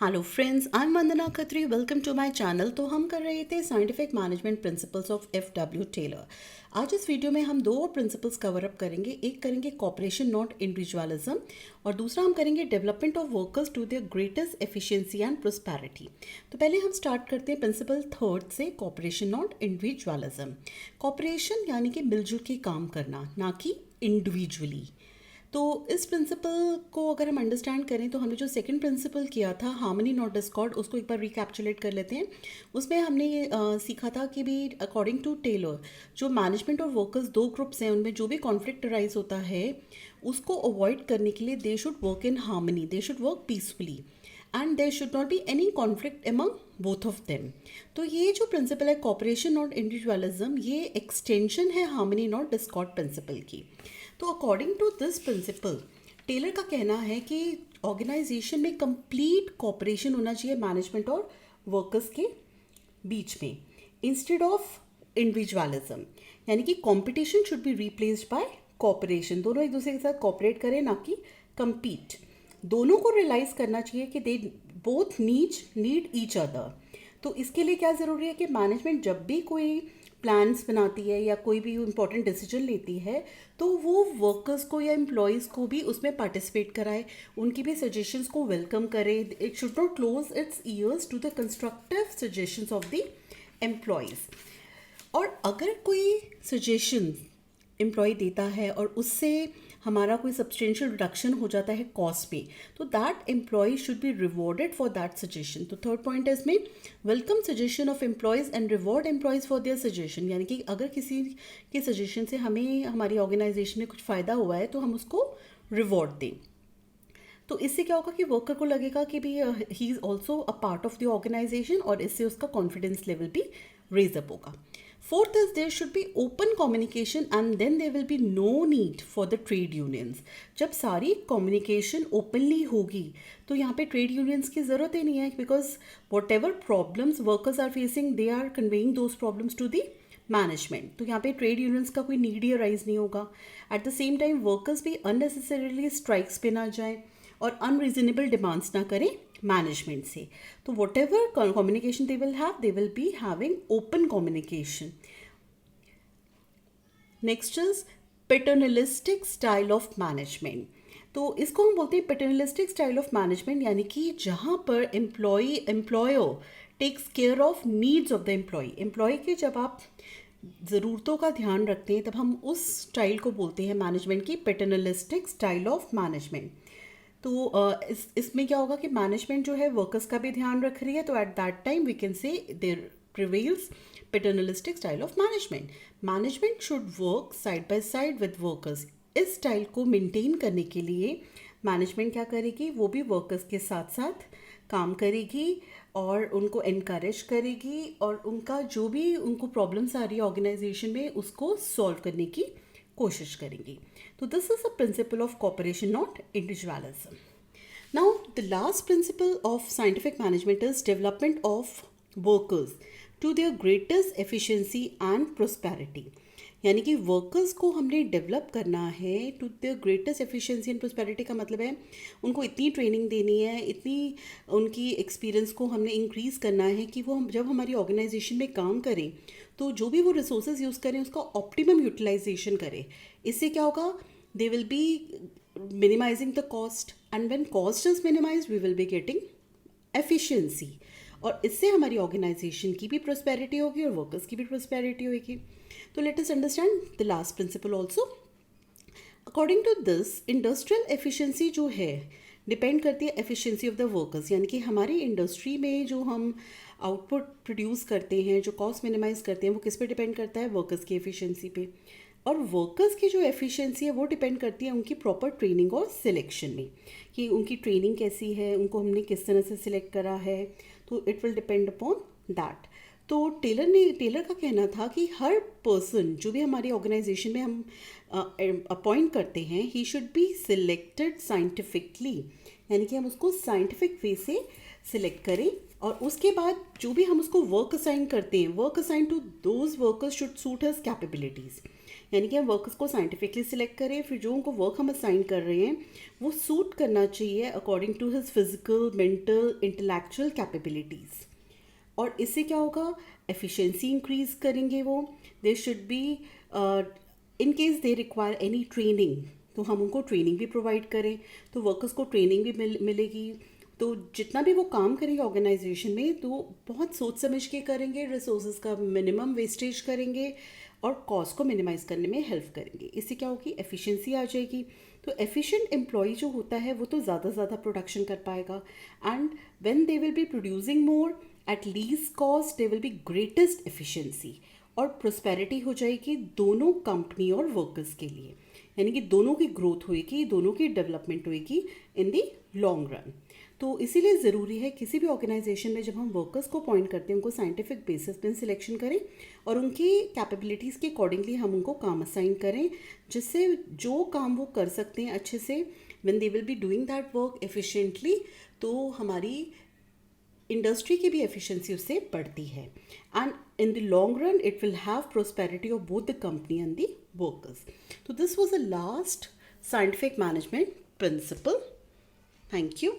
Hello friends, I am Vandana Khatri. Welcome to my channel. तो हम कर रहे थे scientific management principles of F W. Taylor. आज इस वीडियो में हम दो प्रिंसिपल्स कवर अप करेंगे। एक करेंगे कॉपरेशन नॉट इंडिविजुअलिज्म और दूसरा हम करेंगे development of workers to their greatest efficiency and prosperity. तो पहले हम स्टार्ट करते हैं प्रिंसिपल थर्ड से, कॉपरेशन नॉट इंडिविजुअलिज्म। कॉपरेशन यानी कि मिलजुल के काम करना, ना कि इंडिविजुअली। तो इस प्रिंसिपल को अगर हम अंडरस्टैंड करें तो हमने जो सेकंड प्रिंसिपल किया था, हार्मनी नॉट डिस्कॉर्ड, उसको एक बार रिकैप्चुलेट कर लेते हैं। उसमें हमने ये सीखा था कि भी अकॉर्डिंग टू टेलर जो मैनेजमेंट और वर्कर्स दो ग्रुप्स हैं, उनमें जो भी कॉन्फ्लिक्ट अराइज होता है उसको अवॉइड करने के लिए they should work in harmony, they should work peacefully and there should not be any conflict among both of them. तो ये जो प्रिंसिपल है कॉपरेशन नॉट इंडिविजुअलिज्म, ये एक्सटेंशन है हार्मनी नॉट डिस्कॉर्ड प्रिंसिपल की। तो according to this principle Taylor का कहना है कि ऑर्गेनाइजेशन में कंप्लीट कॉपरेशन होना चाहिए मैनेजमेंट और वर्कर्स के बीच में, इंस्टेड ऑफ इंडिविजुअलिज्म। यानी कि competition should be replaced by cooperation. दोनों एक दूसरे के साथ कॉपरेट करें, ना कि compete। दोनों को रियलाइज करना चाहिए कि they both need each other. तो इसके लिए क्या ज़रूरी है कि मैनेजमेंट जब भी कोई प्लान्स बनाती है या कोई भी इंपॉर्टेंट डिसीजन लेती है तो वो वर्कर्स को या एम्प्लॉयज़ को भी उसमें पार्टिसिपेट कराए, उनकी भी सजेशंस को वेलकम करे। It should not close its ears to the constructive suggestions of the employees. और अगर कोई सजेशन एम्प्लॉय देता है और उससे हमारा कोई सब्सटेंशियल रिडक्शन हो जाता है कॉस्ट पे, तो that employee should be rewarded for that suggestion. तो थर्ड पॉइंट है इसमें, welcome suggestion of employees and reward employees for their suggestion. यानी कि अगर किसी के सजेशन से हमें हमारी ऑर्गेनाइजेशन में कुछ फ़ायदा हुआ है तो हम उसको रिवॉर्ड दें। तो इससे क्या होगा कि वर्कर को लगेगा कि भी he is also a part of the organisation और इससे उसका कॉन्फिडेंस लेवल भी रेज अप होगा। Fourth is there should be open communication and then there will be no need for the trade unions. जब सारी कम्युनिकेशन ओपनली होगी तो यहाँ पे ट्रेड यूनियंस की ज़रूरत ही नहीं है, because whatever problems workers are facing they are conveying those problems to the management. तो यहाँ पे ट्रेड यूनियंस का कोई नीड ही अराइज नहीं होगा। At the same time workers भी अननेसेसरीली स्ट्राइक्स पे ना जाएं और अनरीजनेबल डिमांड्स ना करें मैनेजमेंट से। तो what ever communication they will be having open communication. Next is paternalistic style of management. तो इसको हम बोलते हैं पैटर्नलिस्टिक स्टाइल ऑफ मैनेजमेंट, यानी कि जहाँ पर employer takes care of needs of the employee के जब आप ज़रूरतों का ध्यान रखते हैं तब हम उस स्टाइल को बोलते हैं मैनेजमेंट की पैटर्नलिस्टिक स्टाइल ऑफ मैनेजमेंट। तो इसमें क्या होगा कि मैनेजमेंट जो है वर्कर्स का भी ध्यान रख रही है, तो at that time we can say there prevails paternalistic style of management. Management should work side by side with workers. इस स्टाइल को मेंटेन करने के लिए मैनेजमेंट क्या करेगी, वो भी वर्कर्स के साथ साथ काम करेगी और उनको एनकरेज करेगी और उनका जो भी उनको प्रॉब्लम्स आ रही है ऑर्गेनाइजेशन में उसको सॉल्व करने की कोशिश करेंगी। तो this is a principle of cooperation not individualism. Now the last principle of scientific management is development of workers to their greatest efficiency and prosperity. यानी कि वर्कर्स को हमने डेवलप करना है to their greatest efficiency and prosperity. का मतलब है उनको इतनी ट्रेनिंग देनी है, इतनी उनकी एक्सपीरियंस को हमने इंक्रीज़ करना है कि वो जब हमारी ऑर्गेनाइजेशन में काम करें तो जो भी वो रिसोर्सेज यूज़ करें उसका ऑप्टिमम यूटिलाइजेशन करें। इससे क्या होगा, they will be minimising the cost and when cost is minimised we will be getting efficiency, और इससे हमारी ऑर्गेनाइजेशन की भी प्रोस्पेरिटी होगी और वर्कर्स की भी प्रोस्पेरिटी होगी। तो let us understand the last principle also. According to this industrial efficiency जो है डिपेंड करती है एफिशिएंसी ऑफ द वर्कर्स। यानी कि हमारी इंडस्ट्री में जो हम आउटपुट प्रोड्यूस करते हैं, जो कॉस्ट मिनिमाइज करते हैं, वो किस पे डिपेंड करता है, वर्कर्स की एफिशिएंसी पे। और वर्कर्स की जो एफिशिएंसी है वो डिपेंड करती है उनकी प्रॉपर ट्रेनिंग और सिलेक्शन में, कि उनकी ट्रेनिंग कैसी है, उनको हमने किस तरह से सिलेक्ट करा है। तो it will depend upon that. तो टेलर का कहना था कि हर पर्सन जो भी हमारी ऑर्गेनाइजेशन में हम अपॉइंट करते हैं, he should be selected scientifically. यानी कि हम उसको साइंटिफिक वे से सिलेक्ट करें और उसके बाद जो भी हम उसको वर्क असाइन करते हैं, work assign to those workers should suit his capabilities. यानी कि हम वर्कर्स को साइंटिफिकली सिलेक्ट करें, फिर जो उनको वर्क हम असाइन कर रहे हैं वो सूट करना चाहिए according to his physical, mental, intellectual capabilities. और इससे क्या होगा, एफिशिएंसी इंक्रीज करेंगे वो। They should be, in case they require any training तो हम उनको ट्रेनिंग भी प्रोवाइड करें, तो वर्कर्स को ट्रेनिंग भी मिलेगी। तो जितना भी वो काम करेंगे ऑर्गेनाइजेशन में तो बहुत सोच समझ के करेंगे, रिसोर्सेज का मिनिमम वेस्टेज करेंगे और कॉस्ट को मिनिमाइज करने में हेल्प करेंगे। इससे क्या होगी, एफिशिएंसी आ जाएगी। तो एफिशिएंट एम्प्लॉय जो होता है वो तो ज़्यादा से ज़्यादा प्रोडक्शन कर पाएगा, and when they will be producing more at least cost they will B greatest efficiency, और प्रोस्पेरिटी हो जाएगी दोनों कंपनी और वर्कर्स के लिए। यानी कि दोनों की ग्रोथ होएगी, दोनों की डेवलपमेंट होएगी इन दी लॉन्ग रन। तो इसीलिए ज़रूरी है किसी भी ऑर्गेनाइजेशन में जब हम वर्कर्स को अपॉइंट करते हैं उनको साइंटिफिक बेसिस पे सिलेक्शन करें और उनकी कैपेबिलिटीज़ के अकॉर्डिंगली हम उनको काम असाइन करें, जिससे जो काम वो कर सकते हैं अच्छे से, when they will be doing that work efficiently, तो हमारी इंडस्ट्री की भी एफिशिएंसी उससे बढ़ती है, and in the long run it will have prosperity of both the company and the workers. तो this was the last scientific management principle. Thank you.